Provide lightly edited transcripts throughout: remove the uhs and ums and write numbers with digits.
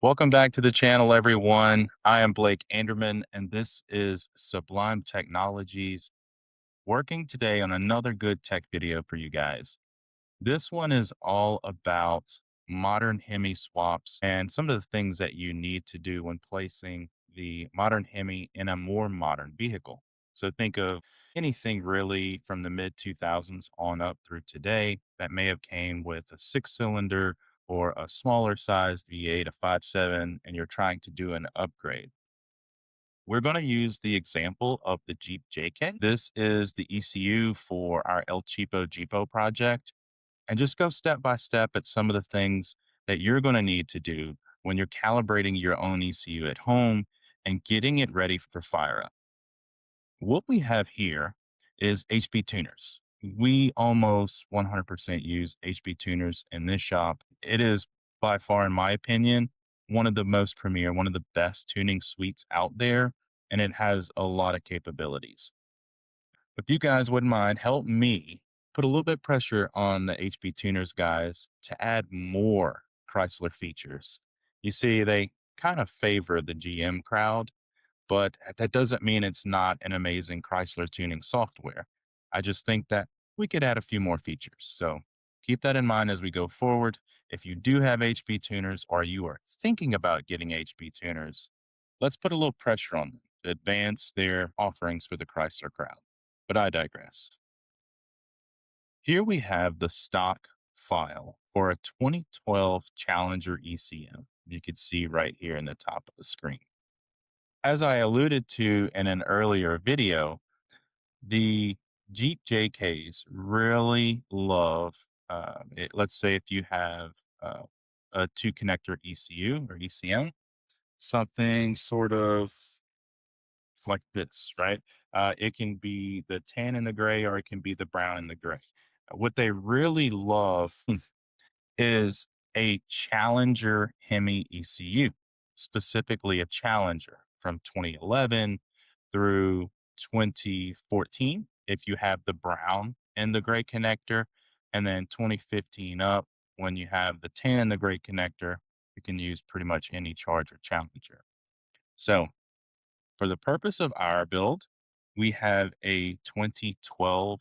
Welcome back to the channel, everyone. I am Blake Andermann, and this is Sublime Technologies, working today on another good tech video for you guys. This one is all about modern Hemi swaps and some of the things that you need to do when placing the modern Hemi in a more modern vehicle. So think of anything really from the mid 2000s on up through today that may have came with a 6-cylinder or a smaller sized V8, a 5.7, and you're trying to do an upgrade. We're going to use the example of the Jeep JK. This is the ECU for our El Cheapo Jeepo project, and just go step by step at some of the things that you're going to need to do when you're calibrating your own ECU at home and getting it ready for fire up. What we have here is HP tuners. We almost 100% use HP tuners in this shop. It is by far, in my opinion, one of the most premier, one of the best tuning suites out there, and it has a lot of capabilities. If you guys wouldn't mind, help me put a little bit of pressure on the HP tuners guys to add more Chrysler features. You see, they kind of favor the GM crowd, but that doesn't mean it's not an amazing Chrysler tuning software. I just think that we could add a few more features. So keep that in mind as we go forward. If you do have HP tuners or you are thinking about getting HP tuners, let's put a little pressure on them to advance their offerings for the Chrysler crowd. But I digress. Here we have the stock file for a 2012 Challenger ECM. You can see right here in the top of the screen. As I alluded to in an earlier video, the Jeep JKs really love, let's say if you have a two connector ECU or ECM, something sort of like this, right? It can be the tan and the gray, or it can be the brown and the gray. What they really love is a Challenger Hemi ECU, specifically a Challenger from 2011 through 2014, if you have the brown and the gray connector, and then 2015 up, when you have the tan and the gray connector, you can use pretty much any Charger Challenger. So for the purpose of our build, we have a 2012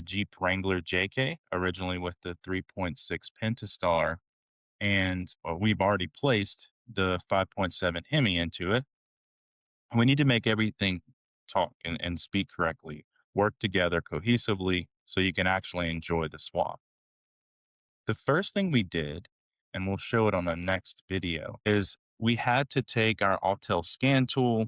Jeep Wrangler JK, originally with the 3.6 Pentastar, and we've already placed the 5.7 Hemi into it. We need to make everything talk and speak correctly, work together cohesively so you can actually enjoy the swap. The first thing we did, and we'll show it on the next video, is we had to take our Autel scan tool.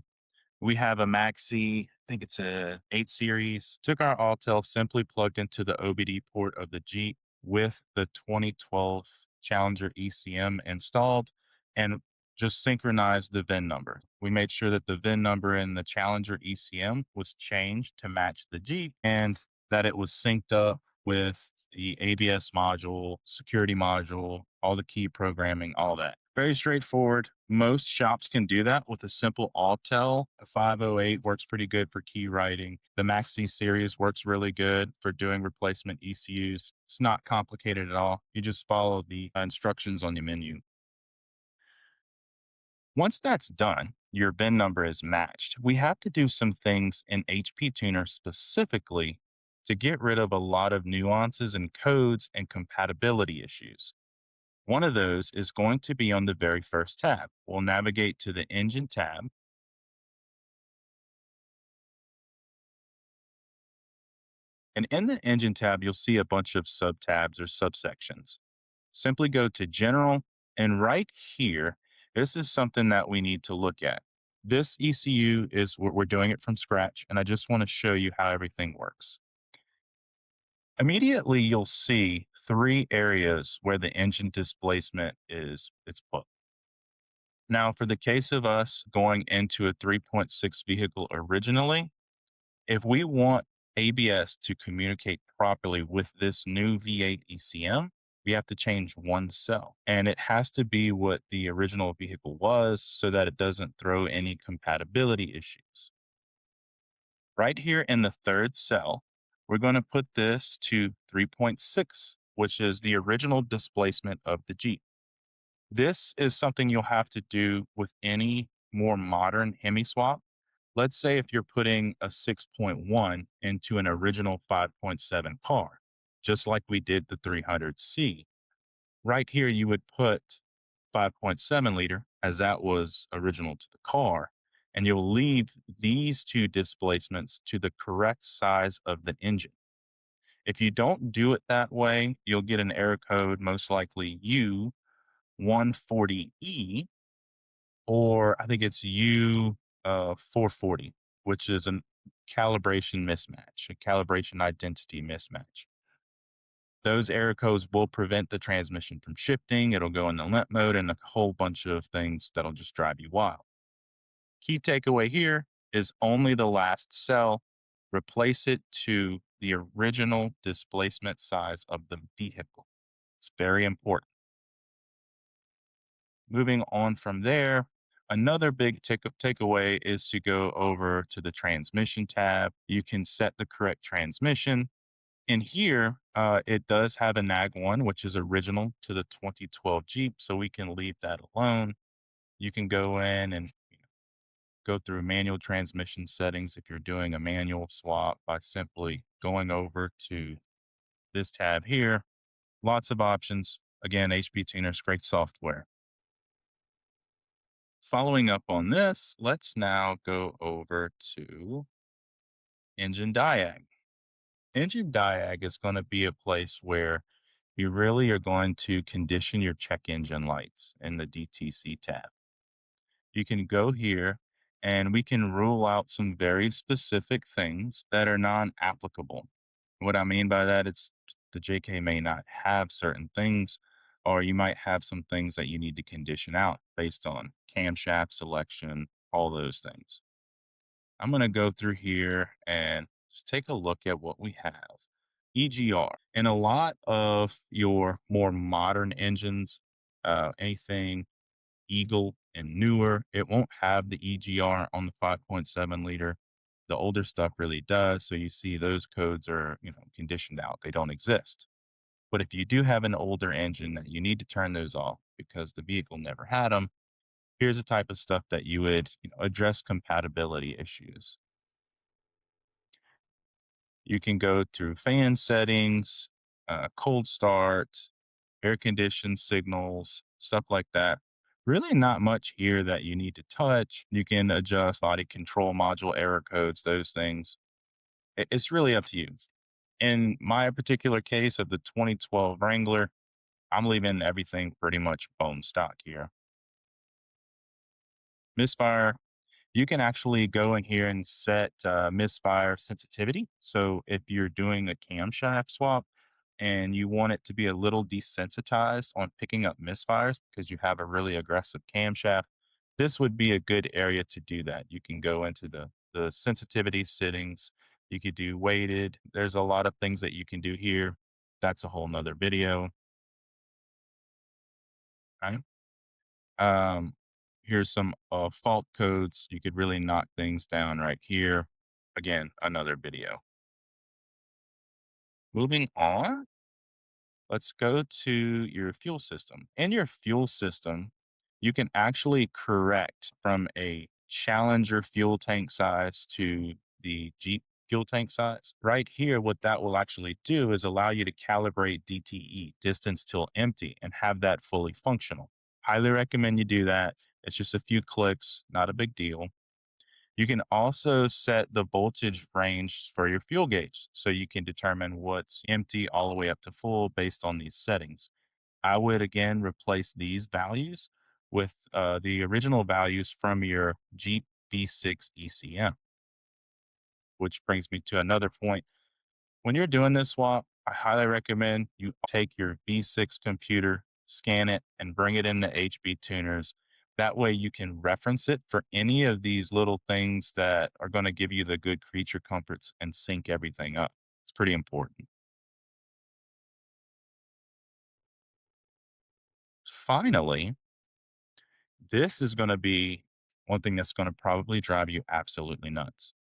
We have a Maxi, I think it's a 8 series. Took our Autel, simply plugged into the OBD port of the Jeep with the 2012 Challenger ECM installed, and just synchronized the VIN number. We made sure that the VIN number in the Challenger ECM was changed to match the Jeep, and that it was synced up with the ABS module, security module, all the key programming, all that. Very straightforward. Most shops can do that with a simple Autel. A 508 works pretty good for key writing. The Maxi series works really good for doing replacement ECUs. It's not complicated at all. You just follow the instructions on the menu. Once that's done, your VIN number is matched. We have to do some things in HP Tuner specifically to get rid of a lot of nuances and codes and compatibility issues. One of those is going to be on the very first tab. We'll navigate to the Engine tab. And in the Engine tab, you'll see a bunch of sub-tabs or subsections. Simply go to General, and right here, this is something that we need to look at. This ECU is, we're doing it from scratch, and I just want to show you how everything works. Immediately, you'll see 3 areas where the engine displacement is put. Now, for the case of us going into a 3.6 vehicle originally, if we want ABS to communicate properly with this new V8 ECM, we have to change one cell, and it has to be what the original vehicle was so that it doesn't throw any compatibility issues. Right here in the 3rd cell, we're going to put this to 3.6, which is the original displacement of the Jeep. This is something you'll have to do with any more modern Hemi swap. Let's say if you're putting a 6.1 into an original 5.7 car, just like we did the 300C. Right here, you would put 5.7 liter, as that was original to the car, and you'll leave these two displacements to the correct size of the engine. If you don't do it that way, you'll get an error code, most likely U140E, or I think it's U440, which is a calibration mismatch, a calibration identity mismatch. Those error codes will prevent the transmission from shifting. It'll go in the limp mode and a whole bunch of things that'll just drive you wild. Key takeaway here is only the last cell. Replace it to the original displacement size of the vehicle. It's very important. Moving on from there, another big takeaway is to go over to the transmission tab. You can set the correct transmission. In here, it does have a nag one, which is original to the 2012 Jeep, so we can leave that alone. You can go in and go through manual transmission settings if you're doing a manual swap by simply going over to this tab here. Lots of options. Again, HP Tuner's great software. Following up on this, let's now go over to Engine Diag. Engine Diag is going to be a place where you really are going to condition your check engine lights in the DTC tab. You can go here and we can rule out some very specific things that are non-applicable. What I mean by that, it's the JK may not have certain things, or you might have some things that you need to condition out based on camshaft selection, all those things. I'm going to go through here and just take a look at what we have. EGR. In a lot of your more modern engines, anything Eagle and newer, it won't have the EGR on the 5.7 liter. The older stuff really does. So you see those codes are, conditioned out. They don't exist. But if you do have an older engine that you need to turn those off because the vehicle never had them, here's the type of stuff that you would address compatibility issues. You can go through fan settings, cold start, air condition signals, stuff like that. Really not much here that you need to touch. You can adjust body control module error codes, those things. It's really up to you. In my particular case of the 2012 Wrangler, I'm leaving everything pretty much bone stock here. Misfire, you can actually go in here and set misfire sensitivity. So if you're doing a camshaft swap and you want it to be a little desensitized on picking up misfires because you have a really aggressive camshaft, this would be a good area to do that. You can go into the sensitivity settings. You could do weighted. There's a lot of things that you can do here. That's a whole nother video. Right? Um, Here's some fault codes. You could really knock things down right here. Again, another video. Moving on, let's go to your fuel system. In your fuel system, you can actually correct from a Challenger fuel tank size to the Jeep fuel tank size. Right here, what that will actually do is allow you to calibrate DTE, distance till empty, and have that fully functional. Highly recommend you do that. It's just a few clicks, not a big deal. You can also set the voltage range for your fuel gauge so you can determine what's empty all the way up to full based on these settings. I would again replace these values with the original values from your Jeep V6 ECM, which brings me to another point. When you're doing this swap, I highly recommend you take your V6 computer, scan it, and bring it into HB Tuners. That way you can reference it for any of these little things that are going to give you the good creature comforts and sync everything up. It's pretty important. Finally, this is going to be one thing that's going to probably drive you absolutely nuts.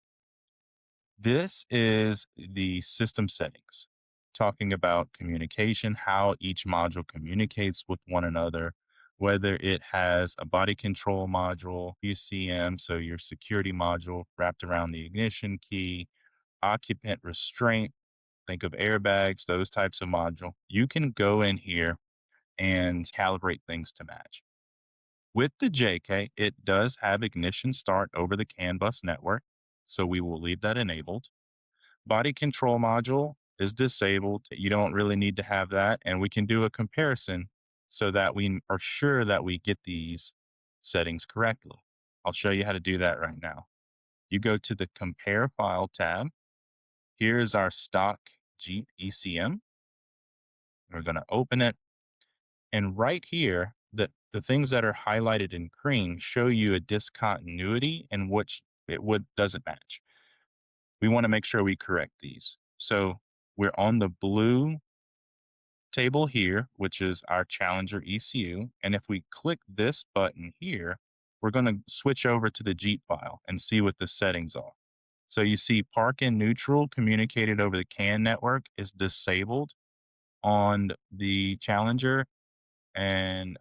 This is the system settings, talking about communication, how each module communicates with one another, whether it has a body control module, UCM, so your security module wrapped around the ignition key, occupant restraint, think of airbags, those types of module. You can go in here and calibrate things to match. With the JK, it does have ignition start over the CAN bus network, so we will leave that enabled. Body control module is disabled. You don't really need to have that. And we can do a comparison so that we are sure that we get these settings correctly. I'll show you how to do that right now. You go to the compare file tab. Here's our stock Jeep ECM. We're going to open it. And right here, the things that are highlighted in green show you a discontinuity in which it doesn't match. We want to make sure we correct these. So we're on the blue table here, which is our Challenger ECU. And if we click this button here, we're going to switch over to the Jeep file and see what the settings are. So you see park in neutral communicated over the CAN network is disabled on the Challenger. And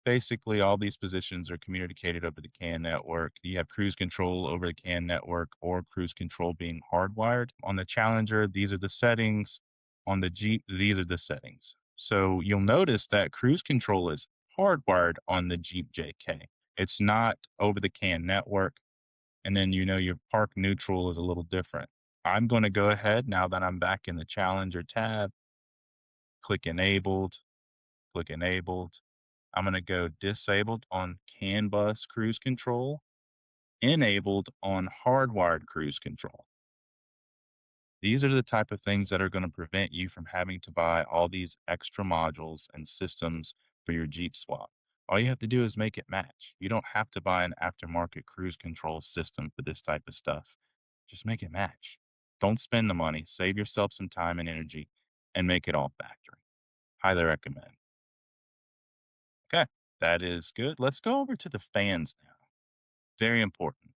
basically all these positions are communicated over the CAN network. You have cruise control over the CAN network or cruise control being hardwired. On the Challenger, these are the settings. On the Jeep, these are the settings. So you'll notice that cruise control is hardwired on the Jeep JK. It's not over the CAN network. And then your park neutral is a little different. I'm going to go ahead now that I'm back in the Challenger tab, click enabled, click enabled. I'm going to go disabled on CAN bus cruise control, enabled on hardwired cruise control. These are the type of things that are going to prevent you from having to buy all these extra modules and systems for your Jeep swap. All you have to do is make it match. You don't have to buy an aftermarket cruise control system for this type of stuff. Just make it match. Don't spend the money, save yourself some time and energy, and make it all factory. Highly recommend. Okay, that is good. Let's go over to the fans now. Very important.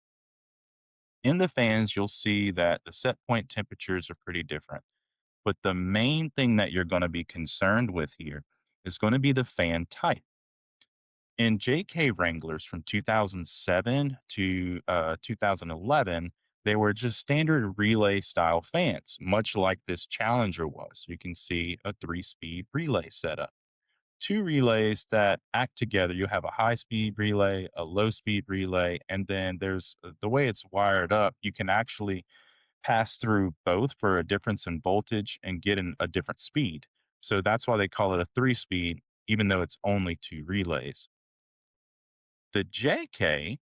In the fans, you'll see that the set point temperatures are pretty different. But the main thing that you're going to be concerned with here is going to be the fan type. In JK Wranglers from 2007 to 2011, they were just standard relay style fans, much like this Challenger was. You can see a 3-speed relay setup. Two relays that act together. You have a high speed relay, a low speed relay, and then there's the way it's wired up. You can actually pass through both for a difference in voltage and get a different speed. So that's why they call it a 3-speed, even though it's only two relays. The JK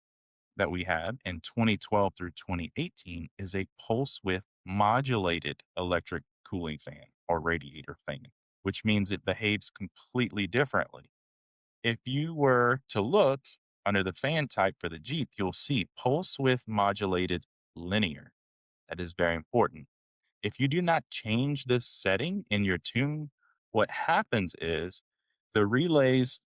that we had in 2012 through 2018 is a pulse width modulated electric cooling fan or radiator fan, which means it behaves completely differently. If you were to look under the fan type for the Jeep, you'll see pulse width modulated linear. That is very important. If you do not change this setting in your tune, what happens is the relays,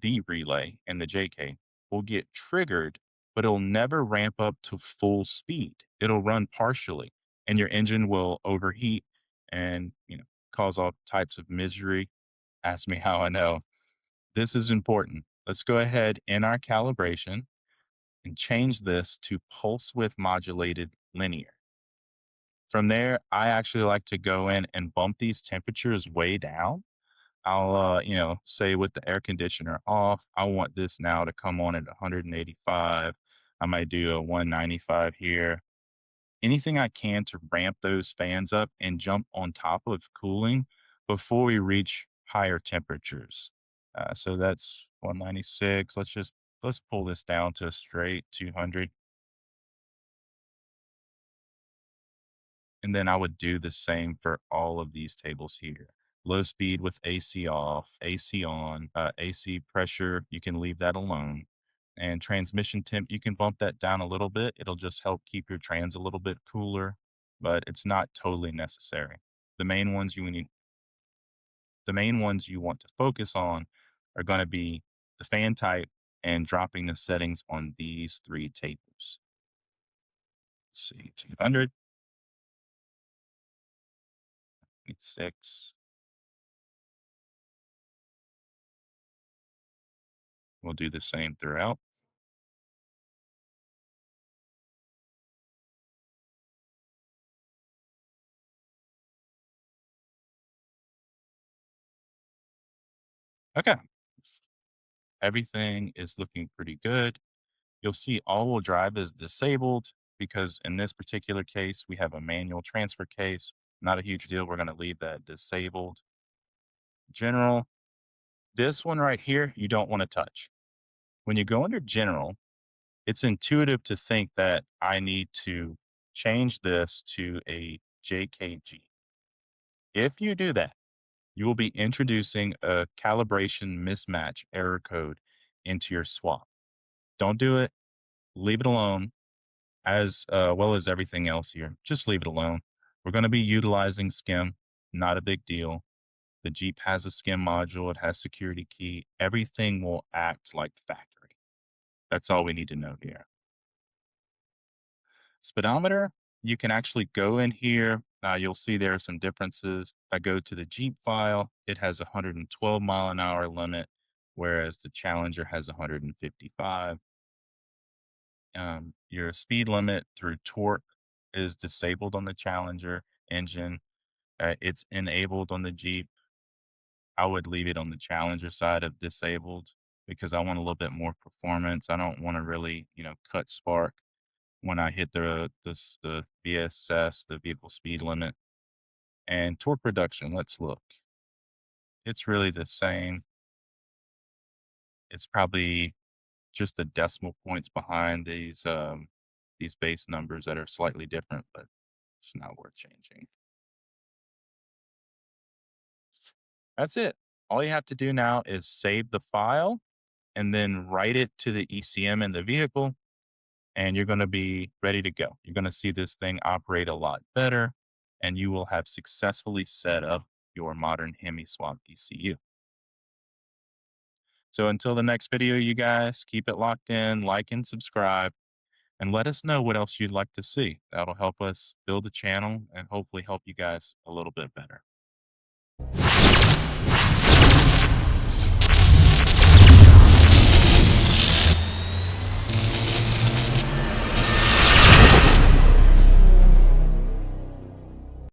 the relay and the JK will get triggered, but it'll never ramp up to full speed. It'll run partially and your engine will overheat and, cause all types of misery. Ask me how I know. This is important. Let's go ahead in our calibration and change this to pulse width modulated linear. From there, I actually like to go in and bump these temperatures way down. I'll, say with the air conditioner off, I want this now to come on at 185. I might do a 195 here. Anything I can to ramp those fans up and jump on top of cooling before we reach higher temperatures. So that's 196. Let's pull this down to a straight 200. And then I would do the same for all of these tables here. Low speed with AC off, AC on, AC pressure, you can leave that alone. And transmission temp, you can bump that down a little bit. It'll just help keep your trans a little bit cooler, but it's not totally necessary. The main ones you need, the main ones you want to focus on are going to be the fan type and dropping the settings on these three tables. Let's see, 200, 6, We'll do the same throughout. Okay, everything is looking pretty good. You'll see all-wheel drive is disabled because in this particular case, we have a manual transfer case. Not a huge deal. We're going to leave that disabled. General, this one right here, you don't want to touch. When you go under general, it's intuitive to think that I need to change this to a JKG. If you do that, you will be introducing a calibration mismatch error code into your swap. Don't do it. Leave it alone, as well as everything else here. Just leave it alone. We're going to be utilizing skim. Not a big deal. The Jeep has a skim module. It has security key. Everything will act like factory. That's all we need to know here. Speedometer, you can actually go in here. You'll see there are some differences. If I go to the Jeep file, it has a 112-mile-an-hour limit, whereas the Challenger has 155. Your speed limit through torque is disabled on the Challenger engine. It's enabled on the Jeep. I would leave it on the Challenger side of disabled because I want a little bit more performance. I don't want to really, cut spark when I hit the VSS, the vehicle speed limit. And torque reduction, let's look. It's really the same. It's probably just the decimal points behind these base numbers that are slightly different, but it's not worth changing. That's it. All you have to do now is save the file and then write it to the ECM in the vehicle, and you're going to be ready to go. You're going to see this thing operate a lot better, and you will have successfully set up your modern Hemi swap ECU. So until the next video, you guys, keep it locked in, like and subscribe, and let us know what else you'd like to see. That'll help us build the channel and hopefully help you guys a little bit better.